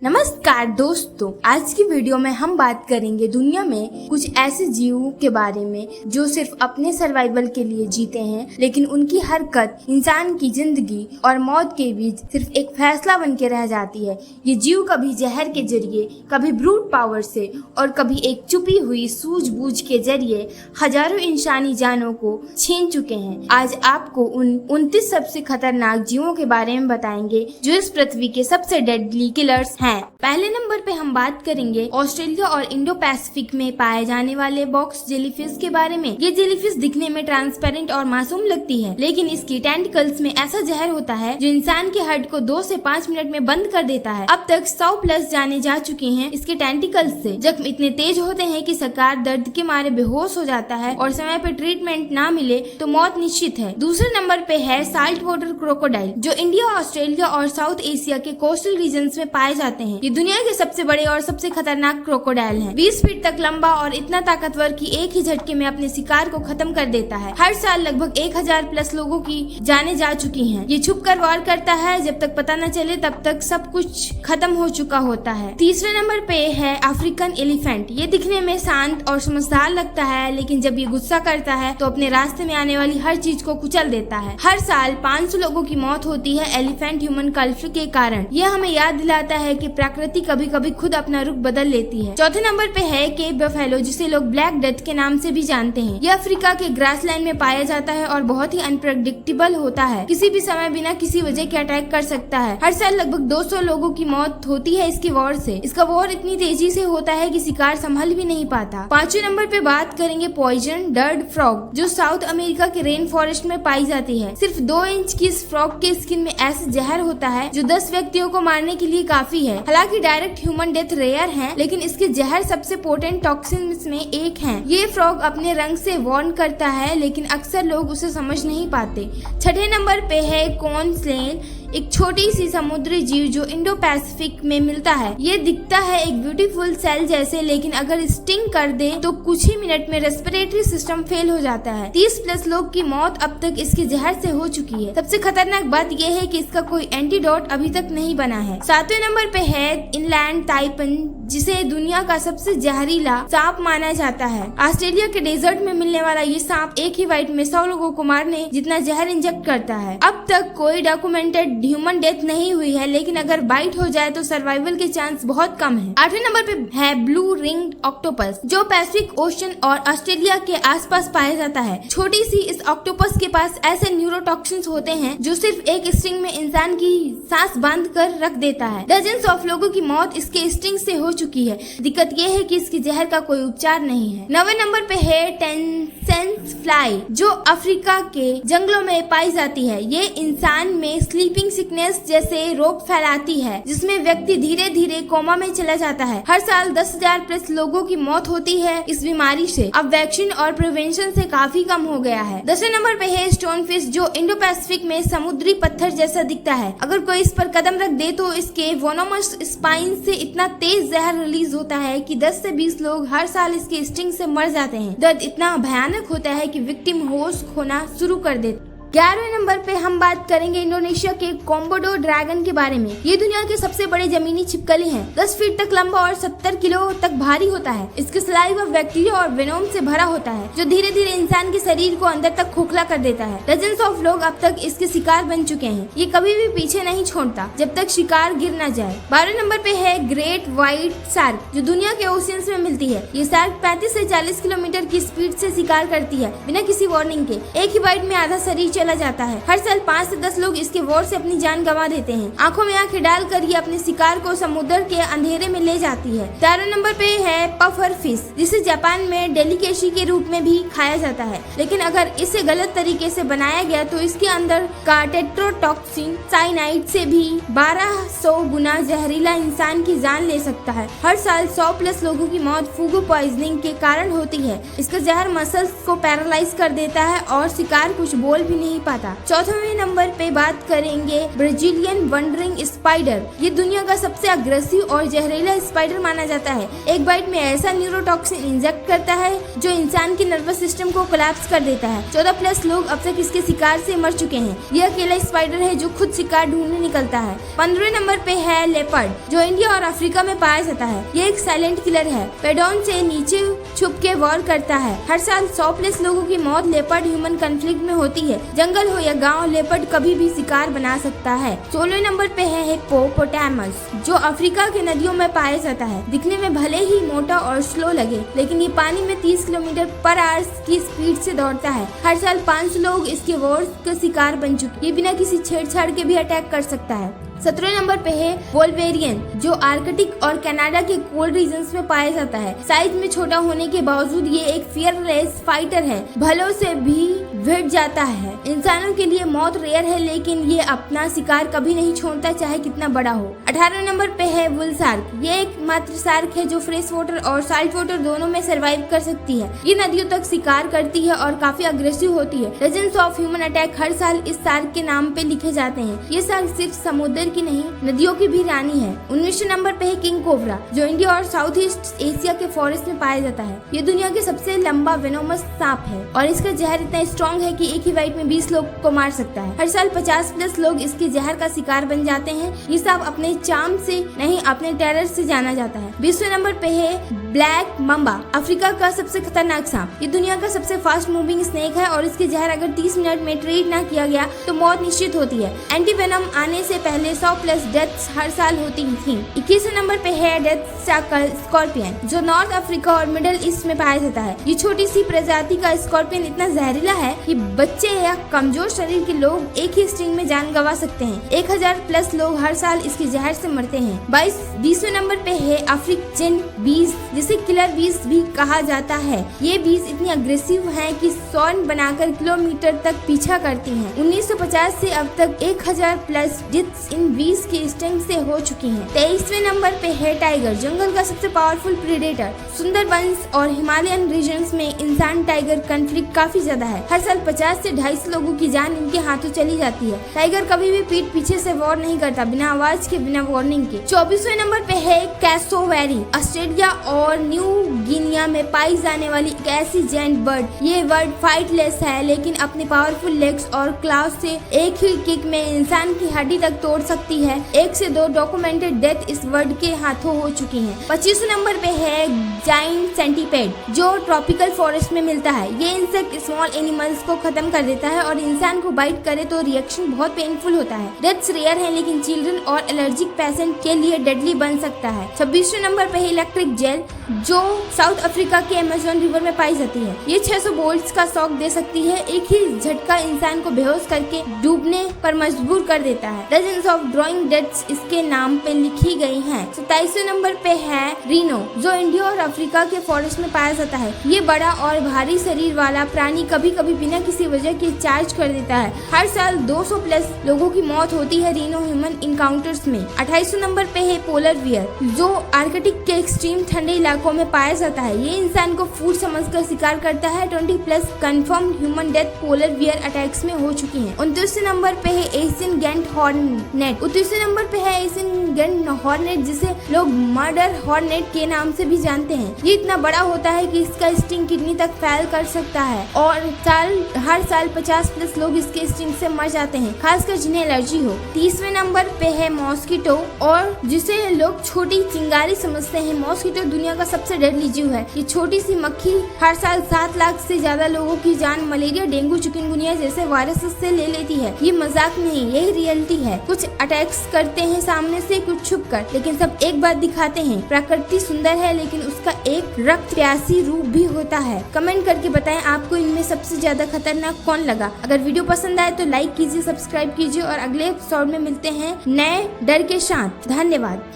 नमस्कार दोस्तों, आज की वीडियो में हम बात करेंगे दुनिया में कुछ ऐसे जीवों के बारे में जो सिर्फ अपने सर्वाइवल के लिए जीते हैं, लेकिन उनकी हरकत इंसान की जिंदगी और मौत के बीच सिर्फ एक फैसला बन के रह जाती है। ये जीव कभी जहर के जरिए, कभी ब्रूट पावर से और कभी एक छुपी हुई सूझबूझ के जरिए हजारों इंसानी जानों को छीन चुके हैं। आज आपको उन 29 सबसे खतरनाक जीवों के बारे में बताएंगे जो इस पृथ्वी के सबसे डेडली किलर्स हैं। पहले नंबर पे हम बात करेंगे ऑस्ट्रेलिया और इंडो पैसिफिक में पाए जाने वाले बॉक्स जेलीफिश के बारे में। ये जेलीफिश दिखने में ट्रांसपेरेंट और मासूम लगती है, लेकिन इसकी टेंटिकल्स में ऐसा जहर होता है जो इंसान के हार्ट को 2 से 5 मिनट में बंद कर देता है। अब तक 100+ जाने जा चुकी हैं इसके टेंटिकल्स से। जख्म इतने तेज होते हैं कि शिकार दर्द के मारे बेहोश हो जाता है और समय पे ट्रीटमेंट ना मिले तो मौत निश्चित है। दूसरे नंबर पे है साल्ट वाटर क्रोकोडाइल, जो इंडिया, ऑस्ट्रेलिया और साउथ एशिया के कोस्टल रीजन्स में पाए जाते हैं। ये दुनिया के सबसे बड़े और सबसे खतरनाक क्रोकोडाइल हैं। 20 फीट तक लंबा और इतना ताकतवर कि एक ही झटके में अपने शिकार को खत्म कर देता है। हर साल लगभग 1000+ लोगों की जाने जा चुकी हैं। ये छुप कर वार करता है, जब तक पता न चले तब तक सब कुछ खत्म हो चुका होता है। तीसरे नंबर पे है अफ्रीकन एलिफेंट। ये दिखने में शांत और समझदार लगता है, लेकिन जब ये गुस्सा करता है तो अपने रास्ते में आने वाली हर चीज को कुचल देता है। हर साल 500 लोगों की मौत होती है एलिफेंट ह्यूमन कॉन्फ्लिक्ट के कारण। यह हमें याद दिलाता है कि प्रकृति कभी कभी खुद अपना रुख बदल लेती है। चौथे नंबर पे है केप बफेलो, जिसे लोग ब्लैक डेथ के नाम से भी जानते हैं। यह अफ्रीका के ग्रासलैंड में पाया जाता है और बहुत ही अनप्रेडिक्टेबल होता है। किसी भी समय बिना किसी वजह के अटैक कर सकता है। हर साल लगभग 200 लोगों की मौत होती है इसकी वॉर से। इसका वॉर इतनी तेजी से होता है कि शिकार संभल भी नहीं पाता। पांचवें नंबर पे बात करेंगे पॉइजन डर्ट फ्रॉग, जो साउथ अमेरिका के रेन फॉरेस्ट में पाई जाती है। सिर्फ 2 इंच की इस फ्रॉग के स्किन में ऐसा जहर होता है जो 10 व्यक्तियों को मारने के लिए काफी है। हालांकि डायरेक्ट ह्यूमन डेथ रेयर है, लेकिन इसके जहर सबसे पोटेंट टॉक्सिन्स में एक है। ये फ्रॉग अपने रंग से वार्न करता है, लेकिन अक्सर लोग उसे समझ नहीं पाते। छठे नंबर पे है कॉर्न स्नेल, एक छोटी सी समुद्री जीव जो इंडो पैसिफिक में मिलता है। ये दिखता है एक ब्यूटीफुल सेल जैसे, लेकिन अगर स्टिंग कर दे तो कुछ ही मिनट में रेस्पिरेटरी सिस्टम फेल हो जाता है। 30+ लोग की मौत अब तक इसके जहर से हो चुकी है। सबसे खतरनाक बात यह है कि इसका कोई एंटीडोट अभी तक नहीं बना है। 7वें नंबर पे है इनलैंड ताइपन, जिसे दुनिया का सबसे जहरीला सांप माना जाता है। ऑस्ट्रेलिया के डेजर्ट में मिलने वाला ये सांप एक ही बाइट में 100 लोगों को मारने जितना जहर इंजेक्ट करता है। अब तक कोई डॉक्यूमेंटेड ह्यूमन डेथ नहीं हुई है, लेकिन अगर बाइट हो जाए तो सर्वाइवल के चांस बहुत कम है। 8वें नंबर पे है ब्लू रिंग्ड ऑक्टोपस, जो पैसिफिक ओशन और ऑस्ट्रेलिया के आसपास पाया जाता है। छोटी सी इस ऑक्टोपस के पास ऐसे न्यूरोटॉक्सिन्स होते हैं जो सिर्फ एक स्टिंग में इंसान की सांस बांध कर रख देता है। डजन्स ऑफ लोगों की मौत इसके स्टिंग से हो चुकी है। दिक्कत ये है कि इसकी जहर का कोई उपचार नहीं है। 9वें नंबर पे है टेंसेंस फ्लाई, जो अफ्रीका के जंगलों में पाई जाती है। ये इंसान में स्लीपिंग सिकनेस जैसे रोग फैलाती है, जिसमें व्यक्ति धीरे धीरे कोमा में चला जाता है। हर साल 10,000+ लोगों की मौत होती है इस बीमारी से। अब वैक्सीन और प्रिवेंशन से काफी कम हो गया है। 10वें नंबर पे है स्टोन फिश, जो इंडो पैसिफिक में समुद्री पत्थर जैसा दिखता है। अगर कोई इस पर कदम रख दे तो इसके वेनोमस स्पाइन से इतना तेज जहर रिलीज होता है कि 10 से 20 लोग हर साल इसके स्टिंग से मर जाते हैं। दर्द इतना भयानक होता है कि विक्टिम होश खोना शुरू कर देते। 11वें नंबर पे हम बात करेंगे इंडोनेशिया के कोमोडो ड्रैगन के बारे में। ये दुनिया के सबसे बड़े जमीनी छिपकली हैं। 10 फीट तक लंबा और 70 किलो तक भारी होता है। इसके सलाइवा बैक्टीरिया और वेनोम से भरा होता है, जो धीरे धीरे इंसान के शरीर को अंदर तक खोखला कर देता है। डजन्स ऑफ लोग अब तक इसके शिकार बन चुके हैं। ये कभी भी पीछे नहीं छोड़ता जब तक शिकार गिर न जाए। 12वें नंबर पे है ग्रेट व्हाइट शार्क, जो दुनिया के ओशियंस में मिलती है। ये शार्क 35 से 40 किलोमीटर की स्पीड से शिकार करती है, बिना किसी वार्निंग के। एक ही बाइट में आधा शरीर चला जाता है। हर साल 5 से 10 लोग इसके वॉर से अपनी जान गंवा देते हैं। आंखों में आंखें डालकर ये अपने शिकार को समुद्र के अंधेरे में ले जाती है। 13वें नंबर पे है पफर फिश, जिसे जापान में डेलिकेसी के रूप में भी खाया जाता है, लेकिन अगर इसे गलत तरीके से बनाया गया तो इसके अंदर का टेट्रोटॉक्सिन साइनाइड से भी 1200 गुना जहरीला इंसान की जान ले सकता है। हर साल 100+ लोगों की मौत फूगो पॉइजनिंग के कारण होती है। इसका जहर मसल्स को पैरालाइज कर देता है और शिकार कुछ बोल भी नहीं नहीं पाता। चौथे नंबर पे बात करेंगे ब्राजीलियन वंडरिंग स्पाइडर। ये दुनिया का सबसे अग्रेसिव और जहरीला स्पाइडर माना जाता है। एक बाइट में ऐसा न्यूरोटॉक्सिन इंजेक्ट करता है जो इंसान के नर्वस सिस्टम को कोलैप्स कर देता है। 14+ लोग अब तक इसके शिकार से मर चुके हैं। यह अकेला स्पाइडर है जो खुद शिकार ढूंढने निकलता है। 15वें नंबर पे है लेपर्ड, जो इंडिया और अफ्रीका में पाया जाता है। ये एक साइलेंट किलर है। पेडॉन से नीचे छुप के वॉर करता है। हर साल 100+ लोगों की मौत लेपर्ड ह्यूमन कॉन्फ्लिक्ट में होती है। जंगल हो या गांव, लेपर्ड कभी भी शिकार बना सकता है। 16वें नंबर पे है हिप्पोपोटामस, जो अफ्रीका के नदियों में पाया जाता है। दिखने में भले ही मोटा और स्लो लगे, लेकिन ये पानी में 30 किलोमीटर/आवर की स्पीड से दौड़ता है। हर साल 5 लोग इसके वॉर्स का शिकार बन चुके। ये बिना किसी छेड़छाड़ के भी अटैक कर सकता है। 17वें नंबर पे है वोल्वेरियन, जो आर्कटिक और कनाडा के कोल्ड रीजन्स में पाया जाता है। साइज में छोटा होने के बावजूद ये एक फियरलेस फाइटर है। भलों से भी भिड़ जाता है। इंसानों के लिए मौत रेयर है, लेकिन ये अपना शिकार कभी नहीं छोड़ता, चाहे कितना बड़ा हो। 18वें नंबर पे है वुल शार्क। ये एक मात्र शार्क है जो फ्रेश वाटर और साल्ट वाटर दोनों में सर्वाइव कर सकती है। ये नदियों तक शिकार करती है और काफी अग्रेसिव होती है। डजन्स ऑफ ह्यूमन अटैक हर साल इस शार्क के नाम पे लिखे जाते हैं। ये शार्क सिर्फ समुद्र की नहीं, नदियों की भी रानी है। 19वें नंबर पे है किंग कोबरा, जो इंडिया और साउथ ईस्ट एशिया के फॉरेस्ट में पाया जाता है। ये दुनिया के सबसे लंबा वेनोमस सांप है और इसका जहर इतना स्ट्रॉन्ग है कि एक ही बाइट में 20 लोग को मार सकता है। हर साल 50+ लोग इसके जहर का शिकार बन जाते हैं। ये सांप अपने चार्म से नहीं, अपने टेरर से जाना जाता है। 20वें नंबर पे है ब्लैक मम्बा, अफ्रीका का सबसे खतरनाक सांप। ये दुनिया का सबसे फास्ट मूविंग स्नेक है और इसके जहर अगर 30 मिनट में ट्रीट ना किया गया तो मौत निश्चित होती है। एंटी वेनम आने से पहले 100+ डेथ्स हर साल होती थी। 21वें नंबर पे है डेथ स्कॉर्पियन, जो नॉर्थ अफ्रीका और मिडिल ईस्ट में पाया जाता है। ये छोटी सी प्रजाति का स्कॉर्पियन इतना जहरीला है कि बच्चे या कमजोर शरीर के लोग एक ही स्टिंग में जान गंवा सकते हैं। 1000+ लोग हर साल इसके जहर से मरते हैं। 20वें नंबर पे है अफ्रीकन बीज, जिसे किलर बीज भी कहा जाता है। ये बीज इतनी अग्रेसिव हैं कि सॉन बनाकर किलोमीटर तक पीछा करती हैं। 1950 से अब तक 1000+ डेथ्स इन बीज के स्टिंग से हो चुकी हैं। 23वें नंबर पे है टाइगर, जंगल का सबसे पावरफुल प्रेडेटर। सुंदरबंस और हिमालयन रीजन्स में इंसान टाइगर कॉन्फ्लिक्ट काफी ज्यादा है। हर साल 50 से 250 लोगों की जान इनके हाथों चली जाती है। टाइगर कभी भी पीठ पीछे से वॉर नहीं करता, बिना आवाज के, बिना वार्निंग के। 24वें नंबर पे है कैसोवेरी, ऑस्ट्रेलिया और न्यू गिनिया में पाई जाने वाली एक ऐसी जायंट बर्ड। ये बर्ड फाइटलेस है, लेकिन अपने पावरफुल लेग्स और क्लाउज से एक ही किक में इंसान की हड्डी तक तोड़ सकती है। 1 से 2 डॉक्यूमेंटेड डेथ इस बर्ड के हाथों हो चुकी हैं। 25वें नंबर पे है जायंट सेंटीपेड, जो ट्रॉपिकल फॉरेस्ट में मिलता है। ये इंसेक्ट स्मॉल एनिमल्स को खत्म कर देता है और इंसान को बाइट करे तो रिएक्शन बहुत पेनफुल होता है। डेथ्स रेयर है, लेकिन चिल्ड्रन और एलर्जिक पेशेंट के लिए डेडली बन सकता है। 26वें नंबर पे है इलेक्ट्रिक जेल, जो साउथ अफ्रीका के अमेज़न रिवर में पाई जाती है। ये 600 वोल्ट्स का शॉक दे सकती है। एक ही झटका इंसान को बेहोश करके डूबने पर मजबूर कर देता है। डजन्स ऑफ ड्राइंग डेथ्स इसके नाम पे लिखी गई हैं। 27वें नंबर पे है रीनो, जो इंडिया और अफ्रीका के फॉरेस्ट में पाया जाता है। ये बड़ा और भारी शरीर वाला प्राणी कभी कभी बिना किसी वजह के चार्ज कर देता है। हर साल 200+ लोगों की मौत होती है रीनो ह्यूमन इनकाउंटर्स में। 28वें नंबर पे है पोलर बियर, जो आर्कटिक के एक्सट्रीम ठंडे इलाकों में पाया जाता है। ये इंसान को फूड समझकर शिकार करता है। 20+ confirm human death polar bear attacks में हो चुकी है। 29वें नंबर पे है एशियन गेंट हॉर्नेट। 29वें नंबर पे है एशियन गेंट हॉर्नेट, जिसे लोग मर्डर हॉर्नेट के नाम से भी जानते हैं। ये इतना बड़ा होता है कि इसका स्टिंग किडनी तक फैल कर सकता है और हर साल 50+ लोग इसके स्टिंग से मर जाते हैं, खासकर जिन्हें एलर्जी हो। 30वें नंबर पे है मॉस्किटो, और जिसे लोग छोटी चिंगारी समझते हैं। मॉस्किटो दुनिया का सबसे डेडली जीव है। ये छोटी सी मक्खी हर साल 7 लाख से ज्यादा लोगों की जान मलेरिया, डेंगू, चिकनगुनिया जैसे वायरस से ले लेती है। ये मजाक नहीं, यही रियलिटी है। कुछ अटैक्स करते हैं सामने से, कुछ छुप कर, लेकिन सब एक बात दिखाते हैं। प्रकृति सुंदर है, लेकिन उसका एक रक्त प्यासी रूप भी होता है। कमेंट करके बताएं आपको इनमें सबसे ज्यादा खतरनाक कौन लगा। अगर वीडियो पसंद आए तो लाइक कीजिए, सब्सक्राइब कीजिए और अगले एपिसोड में मिलते हैं नए डर के साथ। धन्यवाद।